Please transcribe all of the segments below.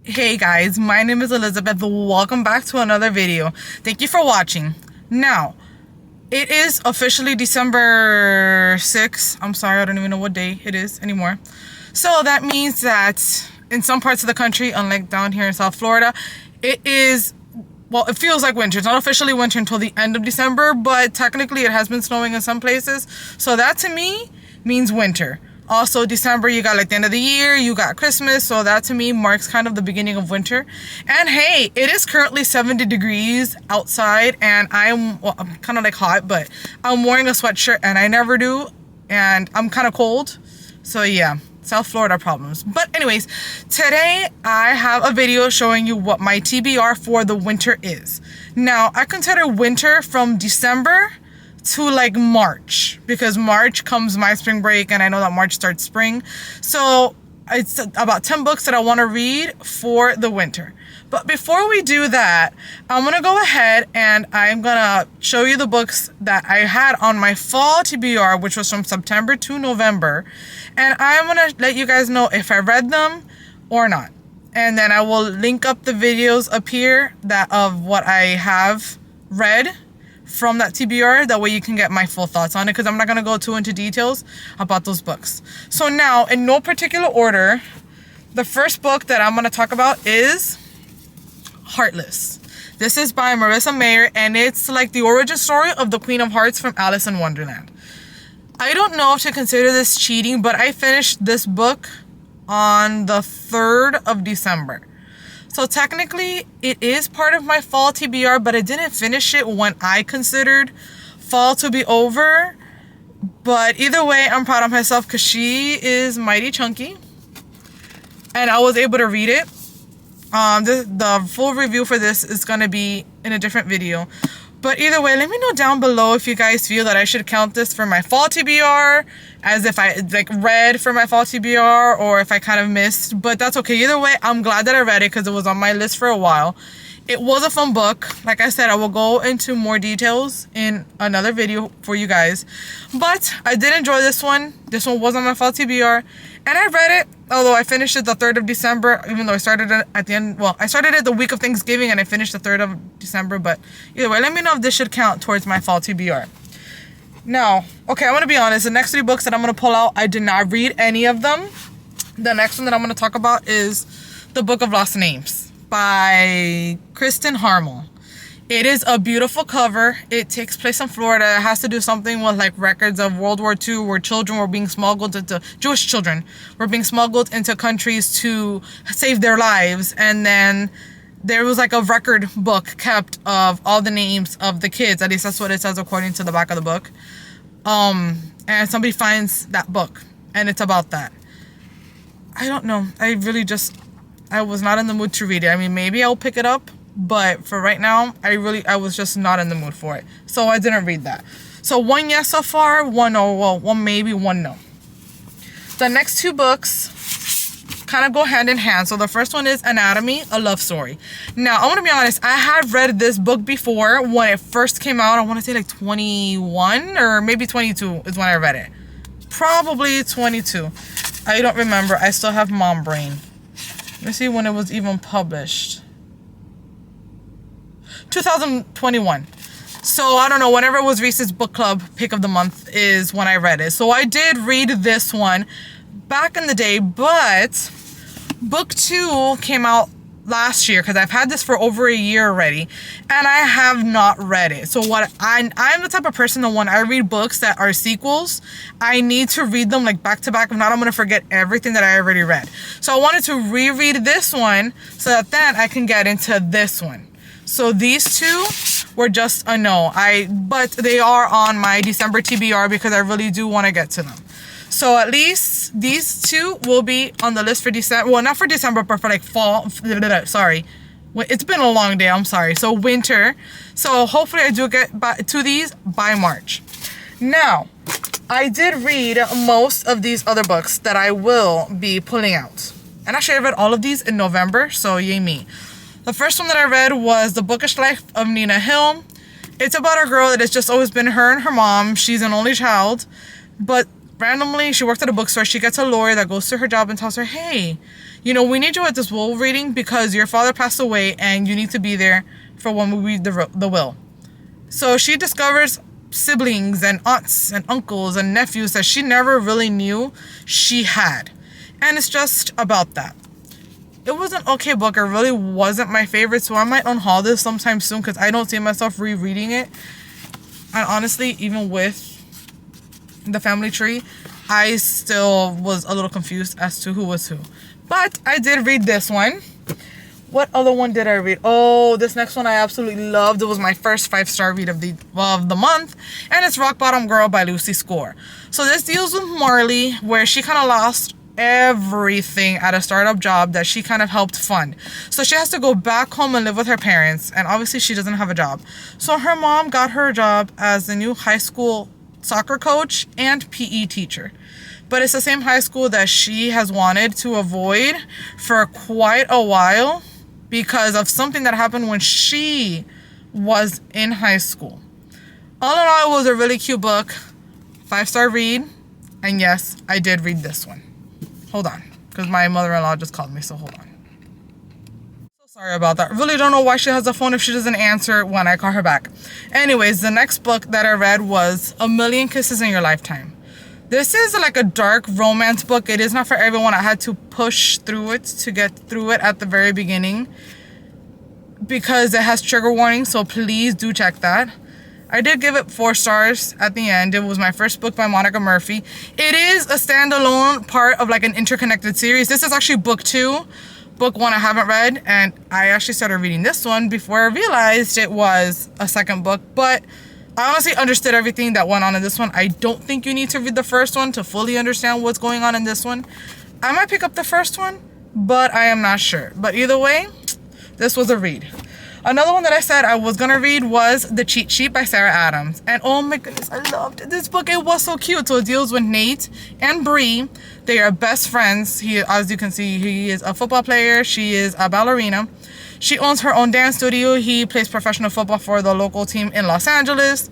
Hey guys, my name is Elizabeth. Welcome back to another video. Thank you for watching. Now, it is officially December 6th. I'm sorry, I don't even know what day it is anymore. So that means that in some parts of the country, unlike down here in South Florida, it is, well, it feels like winter. It's not officially winter until the end of December, but technically it has been snowing in some places. So that to me means winter. Also, December, you got like the end of the year, you got Christmas, so that to me marks kind of the beginning of winter. And hey, it is currently 70 degrees outside, and I'm kind of like hot, but I'm wearing a sweatshirt, and I never do, and I'm kind of cold. So yeah, South Florida problems. But anyways, today I have a video showing you what my TBR for the winter is. Now, I consider winter from December to like March, because March comes my spring break, and I know that March starts spring. So it's about 10 books that I want to read for the winter. But before we do that, I'm going to go ahead and I'm going to show you the books that I had on my fall TBR, which was from September to November. And I'm going to let you guys know if I read them or not. And then I will link up the videos up here that of what I have read from that TBR. That way you can get my full thoughts on it, because I'm not going to go too into details about those books. So now, in no particular order, the first book that I'm going to talk about is Heartless. This is by Marissa Mayer, and it's like the origin story of the Queen of Hearts from Alice in Wonderland. I don't know if to consider this cheating, but I finished this book on the 3rd of December. So technically, it is part of my fall TBR, but I didn't finish it when I considered fall to be over. But either way, I'm proud of myself because she is mighty chunky, and I was able to read it. The full review for this is going to be in a different video. But either way, let me know down below if you guys feel that I should count this for my fall TBR, as if I like read for my fall TBR, or if I kind of missed. But that's okay. Either way, I'm glad that I read it because it was on my list for a while. It was a fun book. Like I said, I will go into more details in another video for you guys. But I did enjoy this one. This one was on my fall TBR. And I read it, although I finished it the 3rd of December, even though I started it at the end. Well, I started it the week of Thanksgiving, and I finished the 3rd of December. But either way, let me know if this should count towards my fall TBR. Now, okay, I'm going to be honest. The next 3 books that I'm going to pull out, I did not read any of them. The next one that I'm going to talk about is The Book of Lost Names by Kristen Harmel. It is a beautiful cover. It takes place in Florida. It has to do something with like records of World War II, where children were being smuggled into, Jewish children were being smuggled into countries to save their lives. And then there was like a record book kept of all the names of the kids. At least that's what it says according to the back of the book. And somebody finds that book, and it's about that. I don't know. I was not in the mood to read it. I mean, maybe I'll pick it up, but for right now, I was just not in the mood for it. So I didn't read that. So 1 yes so far, 1 no. Well, 1 maybe, 1 no. The next 2 books kind of go hand in hand. So the first one is Anatomy, a Love Story. Now, I want to be honest, I have read this book before when it first came out. I want to say like 21 or maybe 22 is when I read it. Probably 22. I don't remember. I still have mom brain. Let's see when it was even published. 2021. So I don't know, whenever it was Reese's book club pick of the month is when I read it. So I did read this one back in the day, but book 2 came out last year, because I've had this for over a year already, and I have not read it. So I'm the type of person that when I read books that are sequels, I need to read them like back to back. If not, I'm going to forget everything that I already read. So I wanted to reread this one so that then I can get into this one. So these 2 were just a no. But they are on my December TBR because I really do want to get to them. So at least these 2 will be on the list for December. Well, not for December, but for like fall. Sorry. It's been a long day. I'm sorry. So winter. So hopefully I do get to these by March. Now, I did read most of these other books that I will be pulling out. And actually I read all of these in November. So yay me. The first one that I read was The Bookish Life of Nina Hill. It's about a girl that has just always been her and her mom. She's an only child, but randomly she worked at a bookstore. She gets a lawyer that goes to her job and tells her, hey, you know, we need you at this will reading because your father passed away and you need to be there for when we read the will. So she discovers siblings and aunts and uncles and nephews that she never really knew she had. And it's just about that. It was an okay book. It really wasn't my favorite, so I might unhaul this sometime soon because I don't see myself rereading it. And honestly, even with the family tree, I still was a little confused as to who was who. But I did read this one. What other one did I read? Oh, this next one I absolutely loved. It was my first 5-star read of the month. And it's Rock Bottom Girl by Lucy Score. So this deals with Marley, where she kind of lost everything at a startup job that she kind of helped fund. So she has to go back home and live with her parents. And obviously she doesn't have a job. So her mom got her a job as the new high school soccer coach and PE teacher. But it's the same high school that she has wanted to avoid for quite a while because of something that happened when she was in high school. All in all, it was a really cute book. 5-star read. And yes, I did read this one. Hold on, because my mother-in-law just called me, so hold on. So sorry about that. Really don't know why she has a phone if she doesn't answer when I call her back. Anyways, the next book that I read was A Million Kisses in Your Lifetime. This is like a dark romance book. It is not for everyone. I had to push through it to get through it at the very beginning because it has trigger warnings, so please do check that. I did give it 4 stars at the end. It was my first book by Monica Murphy. It is a standalone part of like an interconnected series. This is actually book 2. Book 1 I haven't read, and I actually started reading this one before I realized it was a second book, but I honestly understood everything that went on in this one. I don't think you need to read the first one to fully understand what's going on in this one. I might pick up the first one, but I am not sure. But either way, this was a read. Another one that I said I was gonna read was The Cheat Sheet by Sarah Adams. And oh my goodness, I loved this book. It was so cute. So it deals with Nate and Bree. They are best friends. As you can see, he is a football player. She is a ballerina. She owns her own dance studio. He plays professional football for the local team in Los Angeles.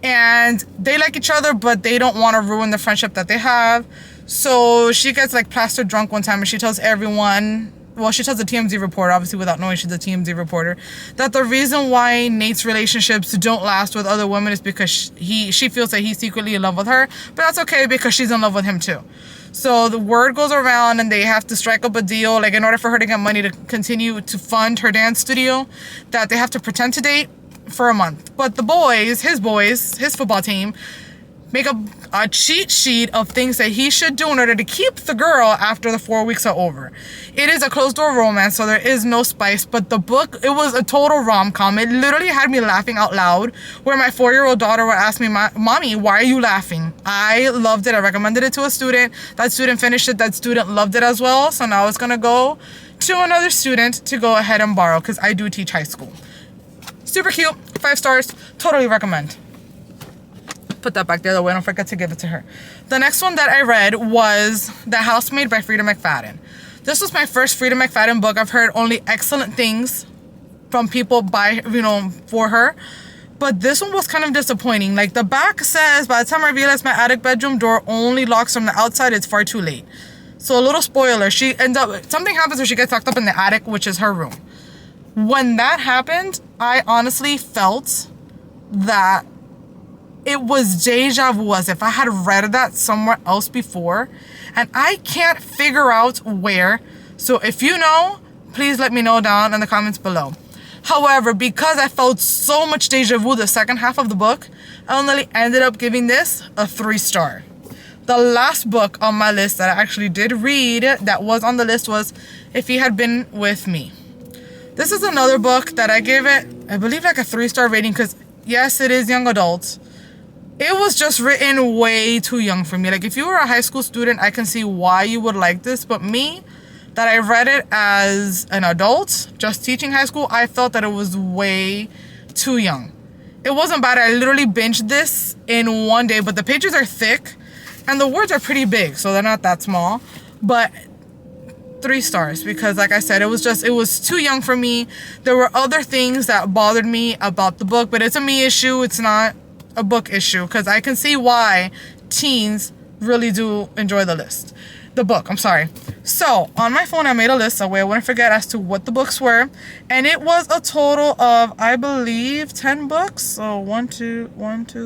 And they like each other, but they don't want to ruin the friendship that they have. So she gets like plastered drunk one time and she tells everyone, well, she tells the TMZ reporter, obviously without knowing she's a TMZ reporter, that the reason why Nate's relationships don't last with other women is because she feels that he's secretly in love with her. But that's okay because she's in love with him too. So the word goes around and they have to strike up a deal, like in order for her to get money to continue to fund her dance studio, that they have to pretend to date for a month. But the boys, his football team, make a cheat sheet of things that he should do in order to keep the girl after the 4 weeks are over. It is a closed-door romance, so there is no spice, but the book, it was a total rom-com. It literally had me laughing out loud, where my 4-year-old daughter would ask me, Mommy, why are you laughing? I loved it. I recommended it to a student. That student finished it. That student loved it as well, so now it's going to go to another student to go ahead and borrow, because I do teach high school. Super cute. 5 stars. Totally recommend. Put that back the other way. Don't forget to give it to her. The next one that I read was The Housemaid by Frida McFadden. This was my first Frida McFadden book. I've heard only excellent things from people for her. But this one was kind of disappointing. Like the back says, by the time I realized my attic bedroom door only locks from the outside, it's far too late. So a little spoiler, something happens where she gets locked up in the attic, which is her room. When that happened, I honestly felt that it was deja vu, as if I had read that somewhere else before, and I can't figure out where. So if you know, please let me know down in the comments below. However, because I felt so much deja vu the second half of the book, I only ended up giving this a 3 star. The last book on my list that I actually did read that was on the list was If He Had Been With Me. This is another book that I gave it, I believe, like a 3-star rating, because yes, it is young adult. It was just written way too young for me. Like, if you were a high school student, I can see why you would like this. But me, that I read it as an adult, just teaching high school, I felt that it was way too young. It wasn't bad. I literally binged this in one day. But the pages are thick, and the words are pretty big, so they're not that small. But 3 stars, because like I said, it was too young for me. There were other things that bothered me about the book, but it's a me issue. It's not a book issue, because I can see why teens really do enjoy the list. The book, I'm sorry. So on my phone, I made a list that way I wouldn't forget as to what the books were. And it was a total of, I believe, 10 books. So 1, 2,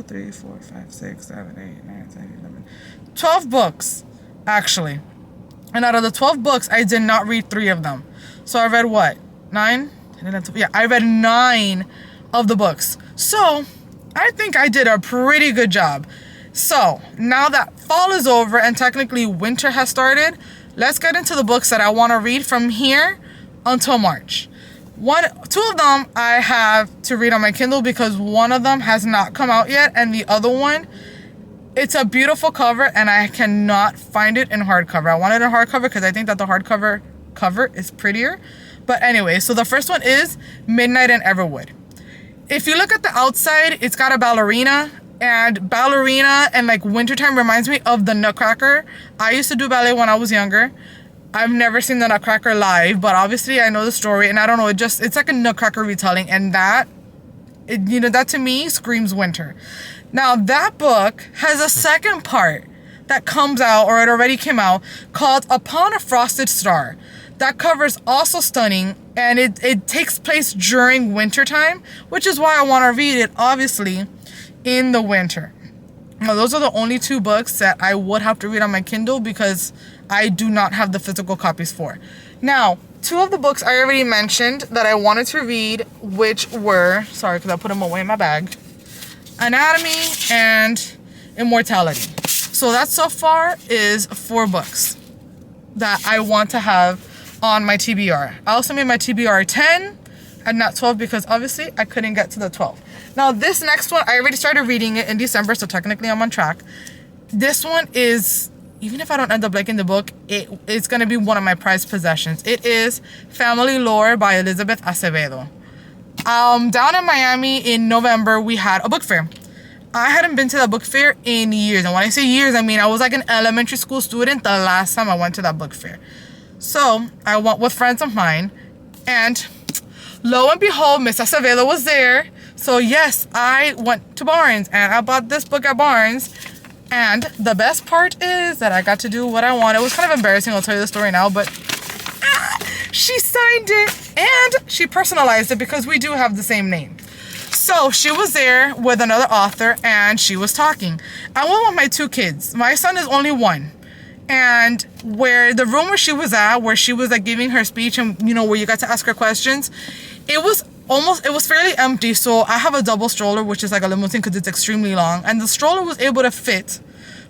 3, 4, 5, 6, 7, 8, 9, 10, 11, 12 books, actually. And out of the 12 books, I did not read 3 of them. So I read what? 9? Yeah, I read 9 of the books. So I think I did a pretty good job. So now that fall is over and technically winter has started, let's get into the books that I want to read from here until March. 2 of them I have to read on my Kindle because one of them has not come out yet, and the other one, it's a beautiful cover and I cannot find it in hardcover. I want it in hardcover because I think that the hardcover cover is prettier. But anyway, so the first one is Midnight in Everwood. If you look at the outside, it's got a ballerina. And ballerina and like wintertime reminds me of the Nutcracker. I used to do ballet when I was younger. I've never seen the Nutcracker live, but obviously I know the story, and I don't know, it's like a Nutcracker retelling, and that to me screams winter. Now that book has a second part that comes out, or it already came out, called Upon a Frosted Star. That cover is also stunning, and it takes place during wintertime, which is why I want to read it, obviously, in the winter. Now, those are the only 2 books that I would have to read on my Kindle because I do not have the physical copies for. Now, 2 of the books I already mentioned that I wanted to read, which were, sorry, because I put them away in my bag, Anatomy and Immortality. So that so far is 4 books that I want to have on my TBR. I also made my TBR 10 and not 12 because obviously I couldn't get to the 12. Now this next one, I already started reading it in December, so technically I'm on track. This one is, even if I don't end up liking the book, it's going to be one of my prized possessions. It is Family Lore by Elizabeth Acevedo. Down in Miami in November, we had a book fair. I hadn't been to that book fair in years. And when I say years, I mean I was like an elementary school student the last time I went to that book fair. So I went with friends of mine, and lo and behold, Miss Acevedo was there. So yes, I went to Barnes and I bought this book at Barnes. And the best part is that I got to do what I want. It was kind of embarrassing, I'll tell you the story now, but she signed it and she personalized it because we do have the same name. So she was there with another author and she was talking. I went with my 2 kids. My son is only 1. And where the room where she was at, where she was like giving her speech and, where you got to ask her questions, it was fairly empty. So I have a double stroller, which is like a limousine because it's extremely long. And the stroller was able to fit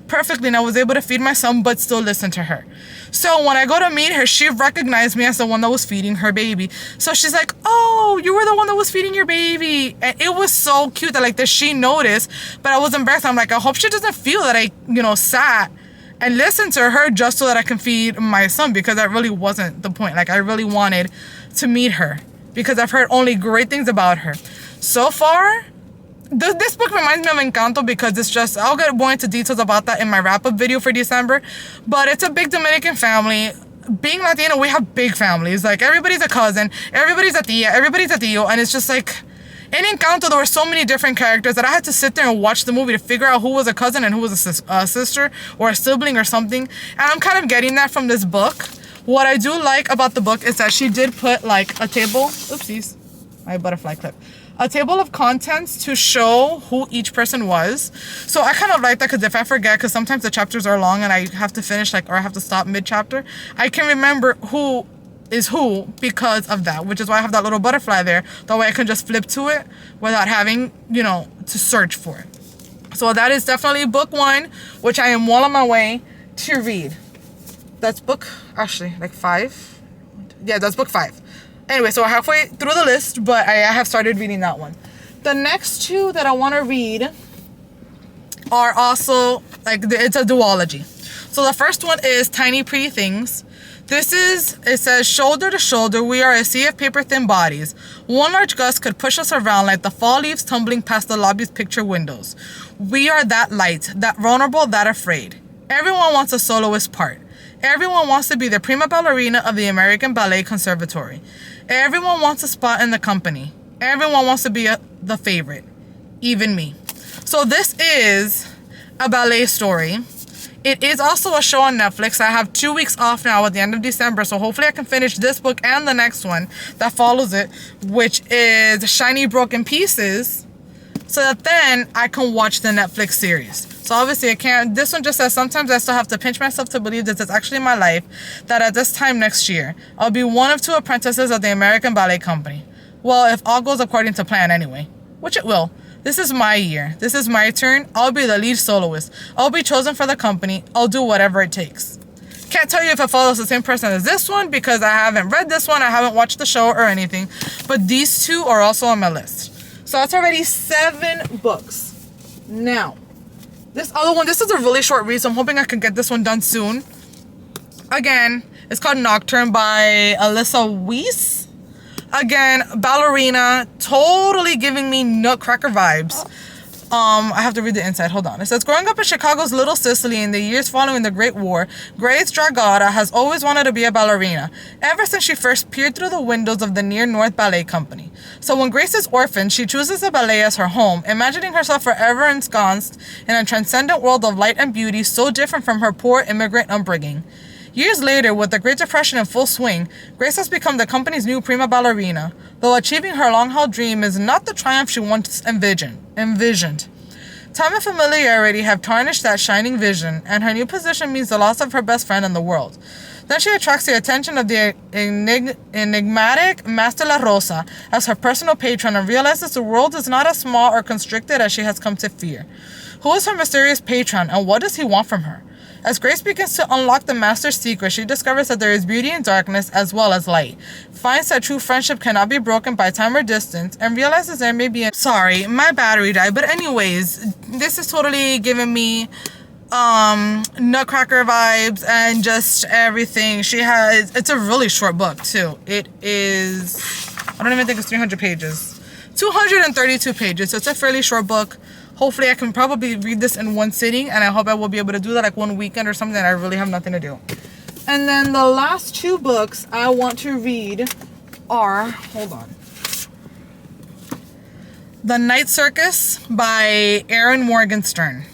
perfectly, and I was able to feed my son, but still listen to her. So when I go to meet her, she recognized me as the one that was feeding her baby. So she's like, "Oh, you were the one that was feeding your baby." And it was so cute that she noticed, but I was embarrassed. I'm like, I hope she doesn't feel that I, sat and listened to her just so that I can feed my son, because that really wasn't the point. Like, I really wanted to meet her because I've heard only great things about her. So far, this book reminds me of Encanto because it's just, I'll get more into details about that in my wrap-up video for December, but it's a big Dominican family. Being Latino, we have big families. Like, everybody's a cousin, everybody's a tia, everybody's a tío, and it's just like, in Encanto, there were so many different characters that I had to sit there and watch the movie to figure out who was a cousin and who was a sister or a sibling or something. And I'm kind of getting that from this book. What I do like about the book is that she did put like a table, oopsies, my butterfly clip, a table of contents to show who each person was. So I kind of like that because if I forget, because sometimes the chapters are long and I have to finish or I have to stop mid-chapter, I can remember who is who because of that, which is why I have that little butterfly there. That way I can just flip to it without having, to search for it. So that is definitely book 1, which I am well on my way to read. That's book, actually, like 5. Yeah, that's book 5. Anyway, so we're halfway through the list, but I have started reading that one. The next 2 that I want to read are also, it's a duology. So the first one is Tiny Pretty Things. It says, shoulder to shoulder, we are a sea of paper-thin bodies. One large gust could push us around like the fall leaves tumbling past the lobby's picture windows. We are that light, that vulnerable, that afraid. Everyone wants a soloist part. Everyone wants to be the prima ballerina of the American Ballet Conservatory. Everyone wants a spot in the company. Everyone wants to be the favorite. Even me. So this is a ballet story. It is also a show on Netflix. I have 2 weeks off now at the end of December, so hopefully I can finish this book and the next one that follows it, which is Shiny Broken Pieces, so that then I can watch the Netflix series. So obviously I can't, this one just says, sometimes I still have to pinch myself to believe that it's actually my life, that at this time next year, I'll be one of 2 apprentices of the American Ballet Company. Well, if all goes according to plan anyway, which it will. This is my year. This is my turn. I'll be the lead soloist. I'll be chosen for the company. I'll do whatever it takes. Can't tell you if it follows the same person as this one because I haven't read this one. I haven't watched the show or anything. But these 2 are also on my list. So that's already 7 books. Now, this other one, this is a really short read, so I'm hoping I can get this one done soon. Again, it's called Nocturne by Alyssa Weiss. Again, ballerina, totally giving me Nutcracker vibes. I have to read the inside. Hold on. It says, growing up in Chicago's Little Sicily in the years following the Great War, Grace Dragata has always wanted to be a ballerina, ever since she first peered through the windows of the Near North Ballet Company. So when Grace is orphaned, she chooses the ballet as her home, imagining herself forever ensconced in a transcendent world of light and beauty so different from her poor immigrant upbringing. Years later, with the Great Depression in full swing, Grace has become the company's new prima ballerina, though achieving her long-held dream is not the triumph she once envisioned. Time and familiarity have tarnished that shining vision, and her new position means the loss of her best friend in the world. Then she attracts the attention of the enigmatic Master La Rosa as her personal patron and realizes the world is not as small or constricted as she has come to fear. Who is her mysterious patron, and what does he want from her? As Grace begins to unlock the Master's secret, she discovers that there is beauty in darkness as well as light, finds that true friendship cannot be broken by time or distance, and realizes there may be Sorry, my battery died, but anyways, this is totally giving me Nutcracker vibes and just everything. It's a really short book too. It is, I don't even think it's 300 pages. 232 pages, so it's a fairly short book. Hopefully I can probably read this in one sitting, and I hope I will be able to do that like one weekend or something that I really have nothing to do. And then the last 2 books I want to read are, hold on, The Night Circus by Erin Morgenstern.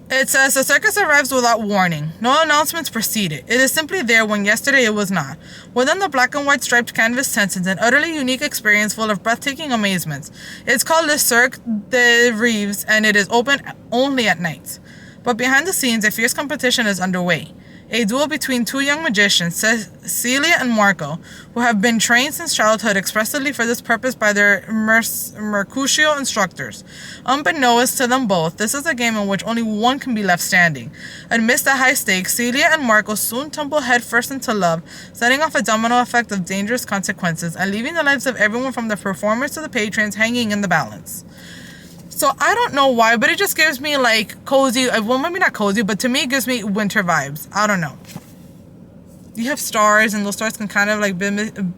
It says, the circus arrives without warning. No announcements precede it. It is simply there when yesterday it was not. Within the black and white striped canvas tents, an utterly unique experience full of breathtaking amazements. It's called Le Cirque des Rêves, and it is open only at night. But behind the scenes, a fierce competition is underway. A duel between 2 young magicians, Celia and Marco, who have been trained since childhood expressly for this purpose by their Mercutio instructors. Unbeknownst to them both, this is a game in which only one can be left standing. Amidst the high stakes, Celia and Marco soon tumble headfirst into love, setting off a domino effect of dangerous consequences, and leaving the lives of everyone from the performers to the patrons hanging in the balance. So I don't know why, but it just gives me like cozy, well maybe not cozy, but to me it gives me winter vibes. I don't know. You have stars, and those stars can kind of like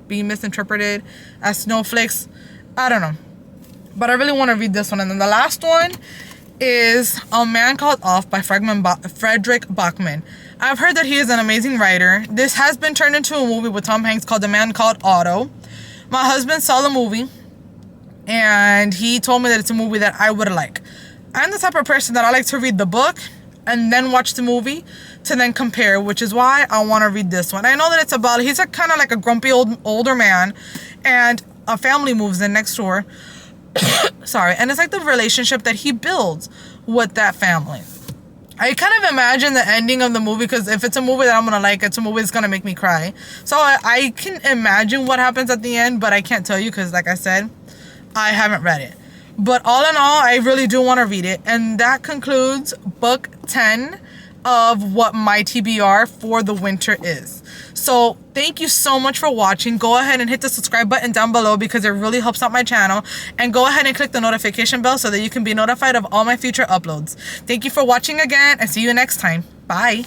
be misinterpreted as snowflakes. I don't know. But I really want to read this one. And then the last one is A Man Called Off by Frederick Bachman. I've heard that he is an amazing writer. This has been turned into a movie with Tom Hanks called A Man Called Otto. My husband saw the movie, and he told me that it's a movie that I would like. I'm the type of person that I like to read the book and then watch the movie to then compare, which is why I want to read this one. I know that it's about, he's a kind of like a grumpy older man, and a family moves in next door. Sorry. And it's like the relationship that he builds with that family. I kind of imagine the ending of the movie, because if it's a movie that I'm going to like, it's a movie that's going to make me cry. So I can imagine what happens at the end, but I can't tell you because, like I said, I haven't read it. But all in all, I really do want to read it. And that concludes book 10 of what my TBR for the winter is. So thank you so much for watching. Go ahead and hit the subscribe button down below because it really helps out my channel. And go ahead and click the notification bell so that you can be notified of all my future uploads. Thank you for watching again, and see you next time. Bye.